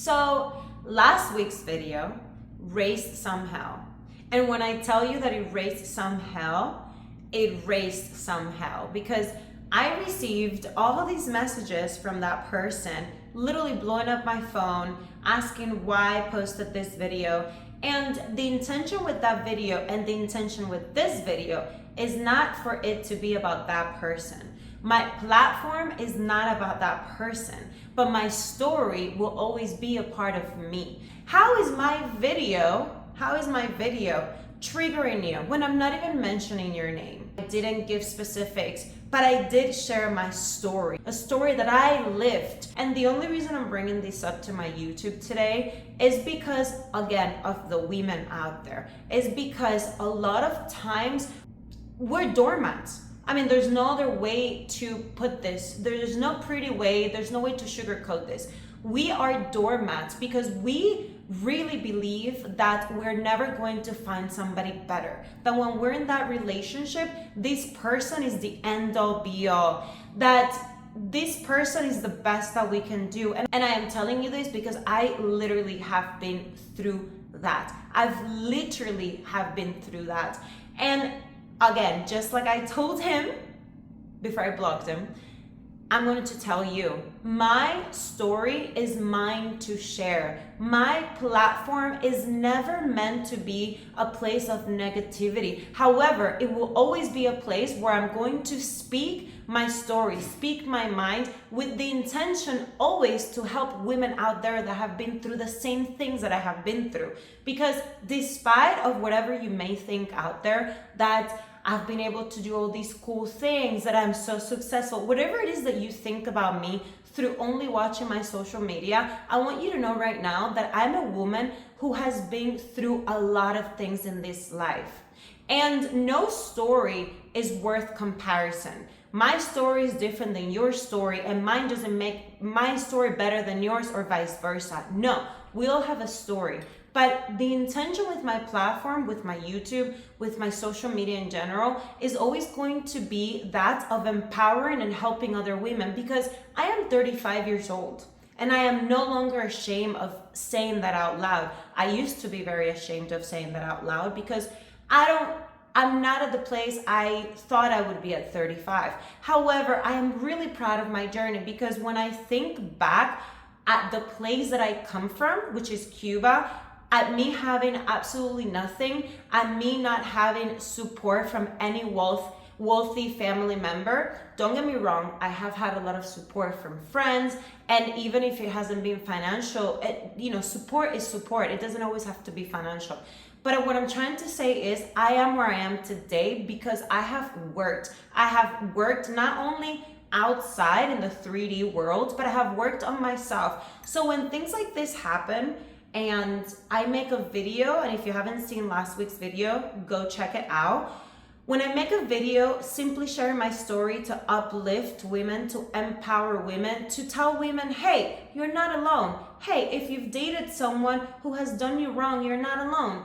So last week's video raised some hell. And when I tell you that it raised some hell, it raised some hell because I received all of these messages from that person, literally blowing up my phone, asking why I posted this video. And the intention with that video and the intention with this video is not for it to be about that person. My platform is not about that person, but my story will always be a part of me. How is my video triggering you when I'm not even mentioning your name? I didn't give specifics, but I did share my story, a story that I lived. And the only reason I'm bringing this up to my YouTube today is because, again, of the women out there, is because a lot of times we're doormats. I mean, there's no other way to put this. There's no pretty way. There's no way to sugarcoat this. We are doormats because we really believe that we're never going to find somebody better. That when we're in that relationship, this person is the end all be all. That this person is the best that we can do. And I am telling you this because I literally have been through that. I've literally have been through that. And again, just like I told him before I blocked him, I'm going to tell you, my story is mine to share. My platform is never meant to be a place of negativity. However, it will always be a place where I'm going to speak my story, speak my mind, with the intention always to help women out there that have been through the same things that I have been through. Because despite of whatever you may think out there, that I've been able to do all these cool things, that I'm so successful, whatever it is that you think about me through only watching my social media, I want you to know right now that I'm a woman who has been through a lot of things in this life. And no story is worth comparison. My story is different than your story, and mine doesn't make my story better than yours or vice versa. No, we all have a story. But the intention with my platform, with my YouTube, with my social media in general, is always going to be that of empowering and helping other women, because I am 35 years old and I am no longer ashamed of saying that out loud. I used to be very ashamed of saying that out loud because I'm not at the place I thought I would be at 35. However, I am really proud of my journey because when I think back at the place that I come from, which is Cuba, at me having absolutely nothing, at me not having support from any wealthy family member. Don't get me wrong, I have had a lot of support from friends, and even if it hasn't been financial, support is support. It doesn't always have to be financial. But what I'm trying to say is I am where I am today because I have worked. I have worked not only outside in the 3D world, but I have worked on myself. So when things like this happen, and I make a video, and if you haven't seen last week's video, go check it out. When I make a video simply sharing my story to uplift women, to empower women, to tell women, hey, you're not alone. Hey, if you've dated someone who has done you wrong, you're not alone.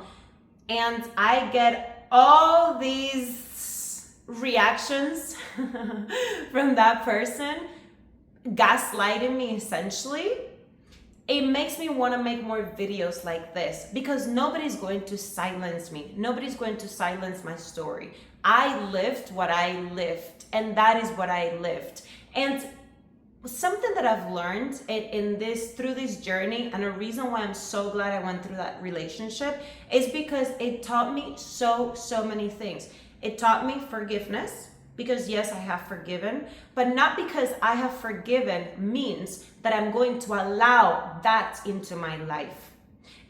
And I get all these reactions from that person, gaslighting me essentially. It makes me want to make more videos like this because nobody's going to silence me. Nobody's going to silence my story. I lived what I lived, and that is what I lived. And something that I've learned through this journey, and a reason why I'm so glad I went through that relationship, is because it taught me so many things. It taught me forgiveness. Because yes, I have forgiven, but not because I have forgiven means that I'm going to allow that into my life.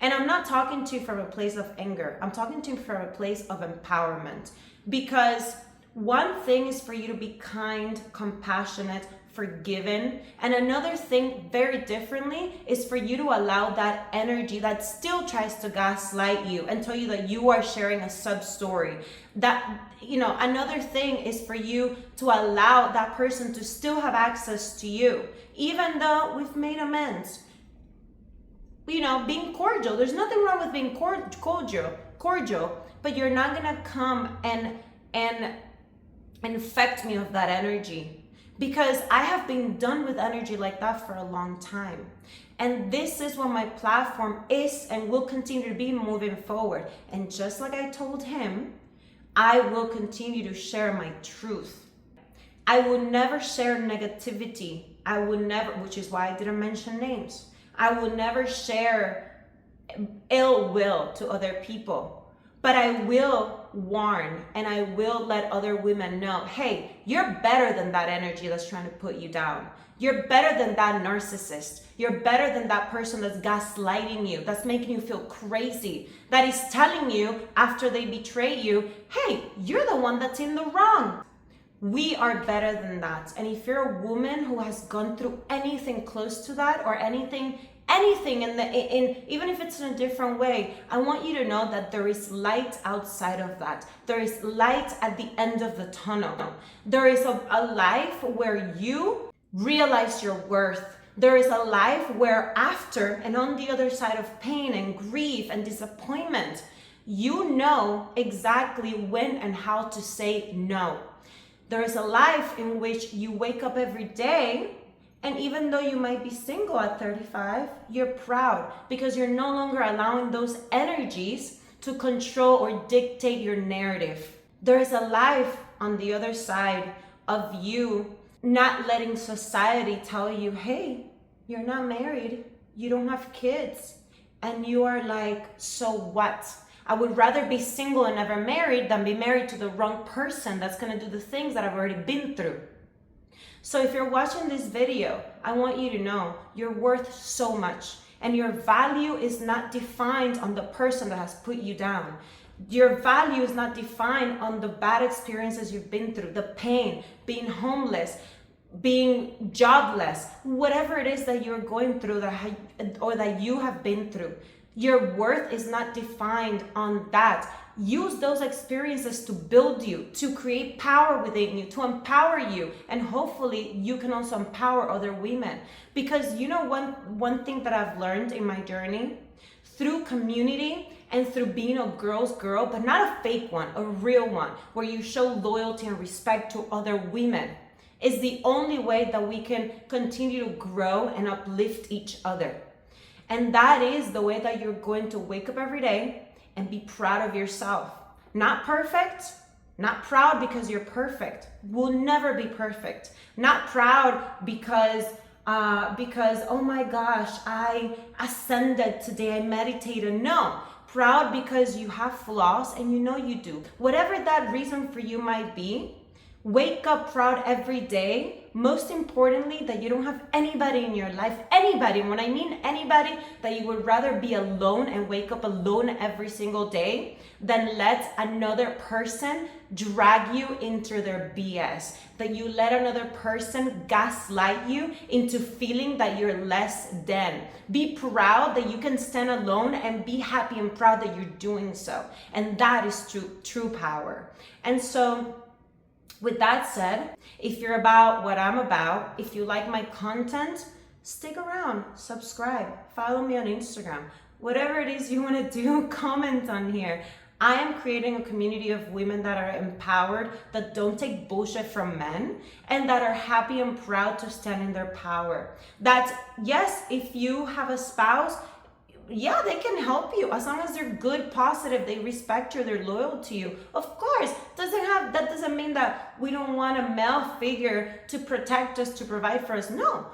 And I'm not talking to you from a place of anger. I'm talking to you from a place of empowerment. Because one thing is for you to be kind, compassionate, forgiven. And another thing very differently is for you to allow that energy that still tries to gaslight you and tell you that you are sharing a sub story. Another thing is for you to allow that person to still have access to you, even though we've made amends. Being cordial. There's nothing wrong with being cordial, but you're not gonna come and infect me of that energy. because I have been done with energy like that for a long time. And this is what my platform is and will continue to be moving forward. And just like I told him, I will continue to share my truth. I will never share negativity. I will never, which is why I didn't mention names. I will never share ill will to other people. But I will warn and I will let other women know, hey, you're better than that energy that's trying to put you down. You're better than that narcissist. You're better than that person that's gaslighting you, that's making you feel crazy, that is telling you after they betray you, hey, you're the one that's in the wrong. We are better than that. And if you're a woman who has gone through anything close to that or anything in even if it's in a different way, I want you to know that there is light outside of that. There is light at the end of the tunnel. There is a life where you realize your worth. There is a life where after and on the other side of pain and grief and disappointment, you know exactly when and how to say no. There is a life in which you wake up every day, and even though you might be single at 35, you're proud because you're no longer allowing those energies to control or dictate your narrative. There is a life on the other side of you not letting society tell you, hey, you're not married, you don't have kids, and you are like, so what? I would rather be single and never married than be married to the wrong person that's gonna do the things that I've already been through. So if you're watching this video, I want you to know you're worth so much, and your value is not defined on the person that has put you down. Your value is not defined on the bad experiences you've been through, the pain, being homeless, being jobless, whatever it is that you're going through that you have been through. Your worth is not defined on that. Use those experiences to build you, to create power within you, to empower you, and hopefully you can also empower other women. Because you know one thing that I've learned in my journey, through community and through being a girl's girl, but not a fake one, a real one, where you show loyalty and respect to other women, is the only way that we can continue to grow and uplift each other. And that is the way that you're going to wake up every day and be proud of yourself. Not perfect, not proud because you're perfect. We'll never be perfect. Not proud because oh my gosh, I ascended today, I meditated. No, proud because you have flaws and you know you do. Whatever that reason for you might be, wake up proud every day. Most importantly, that you don't have anybody in your life, anybody, and when I mean anybody, that you would rather be alone and wake up alone every single day than let another person drag you into their BS, that you let another person gaslight you into feeling that you're less than. Be proud that you can stand alone and be happy and proud that you're doing so. And that is true power. And so, with that said, if you're about what I'm about, if you like my content, stick around, subscribe, follow me on Instagram. Whatever it is you want to do, comment on here. I am creating a community of women that are empowered, that don't take bullshit from men, and that are happy and proud to stand in their power. That, yes, if you have a spouse, yeah, they can help you as long as they're good, positive, they respect you, they're loyal to you. Of course, that doesn't mean that we don't want a male figure to protect us, to provide for us. No,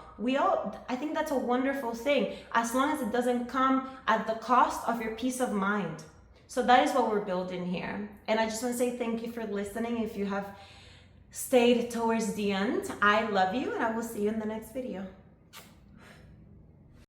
I think that's a wonderful thing, as long as it doesn't come at the cost of your peace of mind. So that is what we're building here. And I just want to say thank you for listening. If you have stayed towards the end, I love you, and I will see you in the next video.